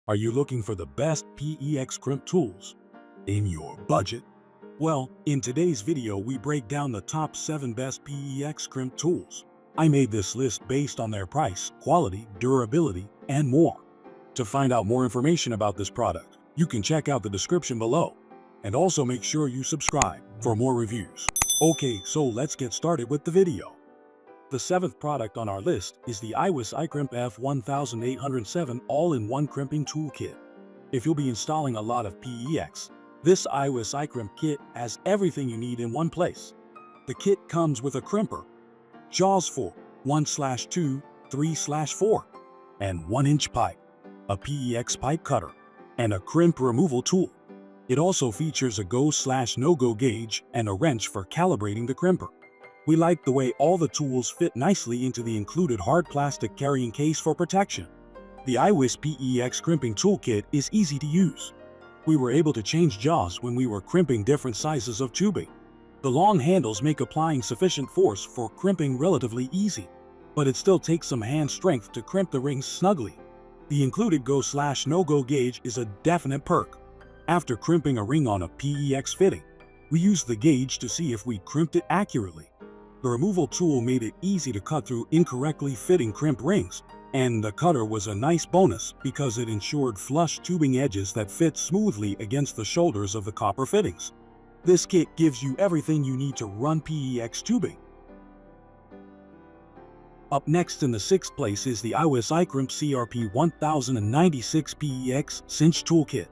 Are you looking for the best PEX Crimp tools in your budget? Well, in today's video we break down the top 7 best PEX Crimp tools. I made this list based on their price, quality, durability, and more. To find out more information about this product, you can check out the description below. And also make sure you subscribe for more reviews. Okay, so let's get started with the video. The 7th product on our list is the Iwiss iCrimp F1807 All-in-One Crimping Toolkit. If you'll be installing a lot of PEX, this Iwiss iCrimp kit has everything you need in one place. The kit comes with a crimper, jaws for 1/2, 3/4, and 1-inch pipe, a PEX pipe cutter, and a crimp removal tool. It also features a go/no-go gauge and a wrench for calibrating the crimper. We like the way all the tools fit nicely into the included hard plastic carrying case for protection. The Iwiss PEX Crimping Toolkit is easy to use. We were able to change jaws when we were crimping different sizes of tubing. The long handles make applying sufficient force for crimping relatively easy, but it still takes some hand strength to crimp the rings snugly. The included go/no-go gauge is a definite perk. After crimping a ring on a PEX fitting, we used the gauge to see if we crimped it accurately. The removal tool made it easy to cut through incorrectly fitting crimp rings, and the cutter was a nice bonus because it ensured flush tubing edges that fit smoothly against the shoulders of the copper fittings. This kit gives you everything you need to run PEX tubing. Up next in the 6th place is the Iwiss iCrimp CRP1096 PEX Cinch Toolkit.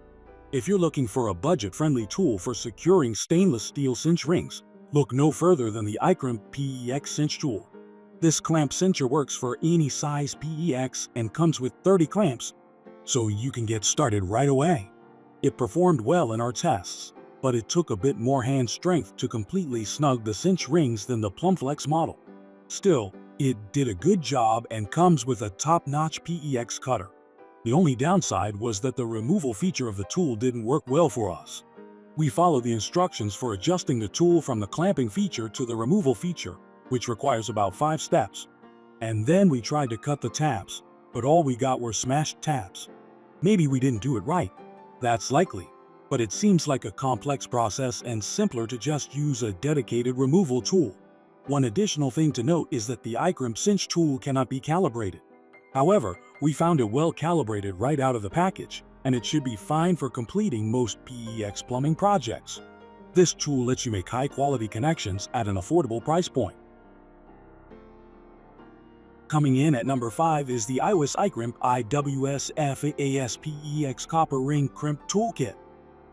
If you're looking for a budget-friendly tool for securing stainless steel cinch rings, look no further than the iCrimp PEX Cinch tool. This clamp cincher works for any size PEX and comes with 30 clamps, so you can get started right away. It performed well in our tests, but it took a bit more hand strength to completely snug the cinch rings than the PlumFlex model. Still, it did a good job and comes with a top-notch PEX cutter. The only downside was that the removal feature of the tool didn't work well for us. We followed the instructions for adjusting the tool from the clamping feature to the removal feature, which requires about 5 steps. And then we tried to cut the tabs, but all we got were smashed tabs. Maybe we didn't do it right. That's likely, but it seems like a complex process and simpler to just use a dedicated removal tool. One additional thing to note is that the iCrimp Cinch tool cannot be calibrated. However, we found it well calibrated right out of the package, and it should be fine for completing most PEX plumbing projects. This tool lets you make high-quality connections at an affordable price point. Coming in at number 5 is the Iwiss iCrimp IWS-FAS PEX Copper Ring Crimp Toolkit.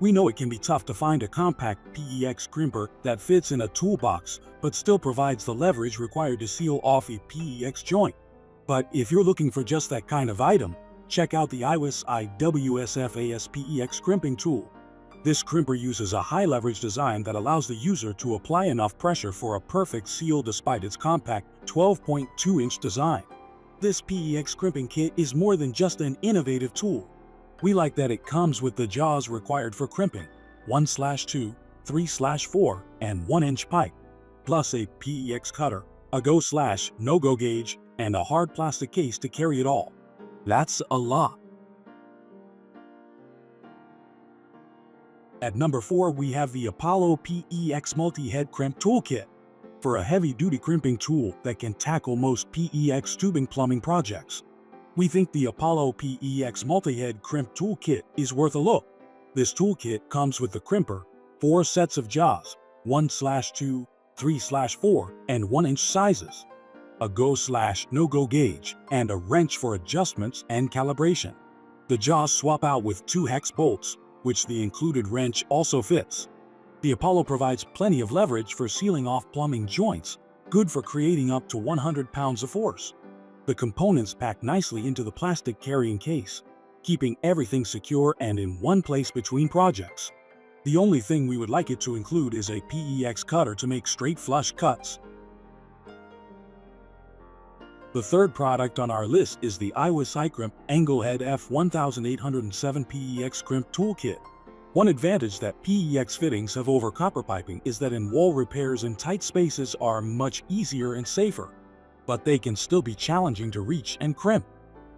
We know it can be tough to find a compact PEX crimper that fits in a toolbox but still provides the leverage required to seal off a PEX joint. But if you're looking for just that kind of item, check out the Iwiss IWS-FAS PEX Crimping Tool. This crimper uses a high-leverage design that allows the user to apply enough pressure for a perfect seal despite its compact 12.2-inch design. This PEX crimping kit is more than just an innovative tool. We like that it comes with the jaws required for crimping, 1/2, 3/4, and 1-inch pipe, plus a PEX cutter, a go/no-go gauge, and a hard plastic case to carry it all. That's a lot. At number 4, we have the Apollo PEX Multi-Head Crimp Toolkit. For a heavy-duty crimping tool that can tackle most PEX tubing plumbing projects, we think the Apollo PEX Multi-Head Crimp Toolkit is worth a look. This toolkit comes with the crimper, 4 sets of jaws, 1/2, 3/4, and 1-inch sizes, a go/no-go gauge, and a wrench for adjustments and calibration. The jaws swap out with 2 hex bolts, which the included wrench also fits. The Apollo provides plenty of leverage for sealing off plumbing joints, good for creating up to 100 pounds of force. The components pack nicely into the plastic carrying case, keeping everything secure and in one place between projects. The only thing we would like it to include is a PEX cutter to make straight flush cuts. The 3rd product on our list is the Iwiss iCrimp Anglehead F1807 PEX Crimp Toolkit. One advantage that PEX fittings have over copper piping is that in wall repairs in tight spaces are much easier and safer, but they can still be challenging to reach and crimp.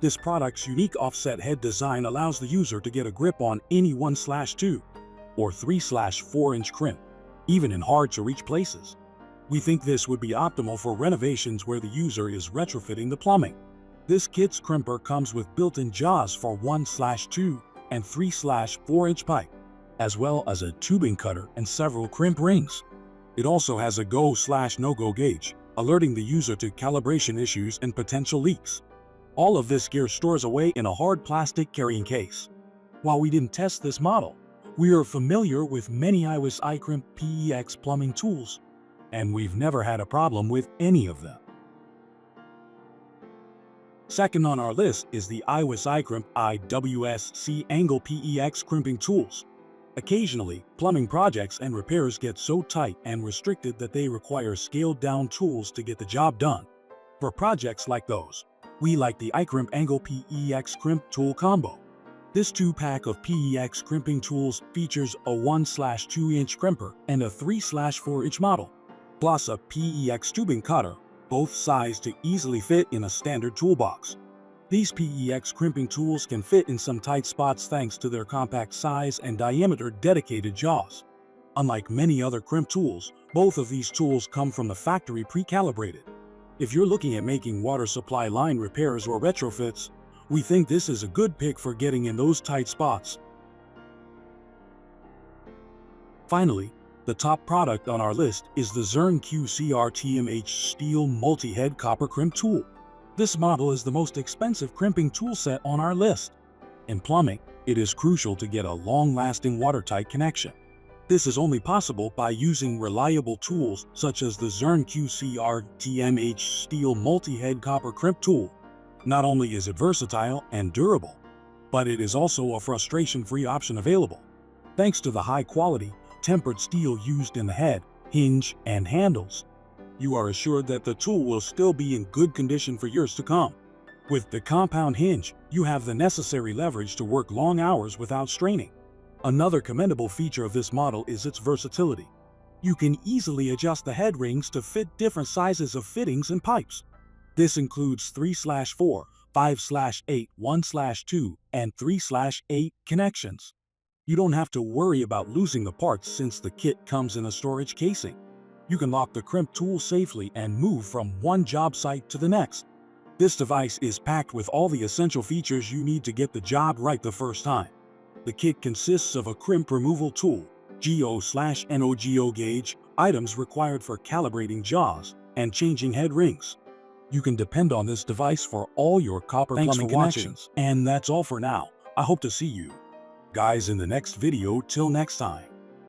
This product's unique offset head design allows the user to get a grip on any 1/2 or 3/4-inch crimp, even in hard-to-reach places. We think this would be optimal for renovations where the user is retrofitting the plumbing. This kit's crimper comes with built-in jaws for 1/2 and 3/4-inch pipe, as well as a tubing cutter and several crimp rings. It also has a go/no-go gauge, alerting the user to calibration issues and potential leaks. All of this gear stores away in a hard plastic carrying case. While we didn't test this model, we are familiar with many Iwiss iCrimp PEX plumbing tools, and we've never had a problem with any of them. Second on our list is the Iwiss iCrimp IWS-C Angle PEX Crimping Tools. Occasionally, plumbing projects and repairs get so tight and restricted that they require scaled-down tools to get the job done. For projects like those, we like the iCrimp Angle PEX Crimp Tool Combo. This 2-pack of PEX crimping tools features a 1/2-inch crimper and a 3/4-inch model, plus a PEX tubing cutter, both sized to easily fit in a standard toolbox. These PEX crimping tools can fit in some tight spots thanks to their compact size and diameter dedicated jaws. Unlike many other crimp tools, both of these tools come from the factory pre-calibrated. If you're looking at making water supply line repairs or retrofits, we think this is a good pick for getting in those tight spots. Finally, the top product on our list is the Zern QCRTMH Steel Multi-Head Copper Crimp Tool. This model is the most expensive crimping tool set on our list. In plumbing, it is crucial to get a long-lasting watertight connection. This is only possible by using reliable tools such as the Zern QCRTMH Steel Multi-Head Copper Crimp Tool. Not only is it versatile and durable, but it is also a frustration-free option available. Thanks to the high-quality, tempered steel used in the head, hinge, and handles, you are assured that the tool will still be in good condition for years to come. With the compound hinge, you have the necessary leverage to work long hours without straining. Another commendable feature of this model is its versatility. You can easily adjust the head rings to fit different sizes of fittings and pipes. This includes 3/4, 5/8, 1/2, and 3/8 connections. You don't have to worry about losing the parts since the kit comes in a storage casing. You can lock the crimp tool safely and move from one job site to the next. This device is packed with all the essential features you need to get the job right the first time. The kit consists of a crimp removal tool, GO/NOGO gauge, items required for calibrating jaws, and changing head rings. You can depend on this device for all your copper plumbing connections. And that's all for now. I hope to see you guys in the next video. Till next time.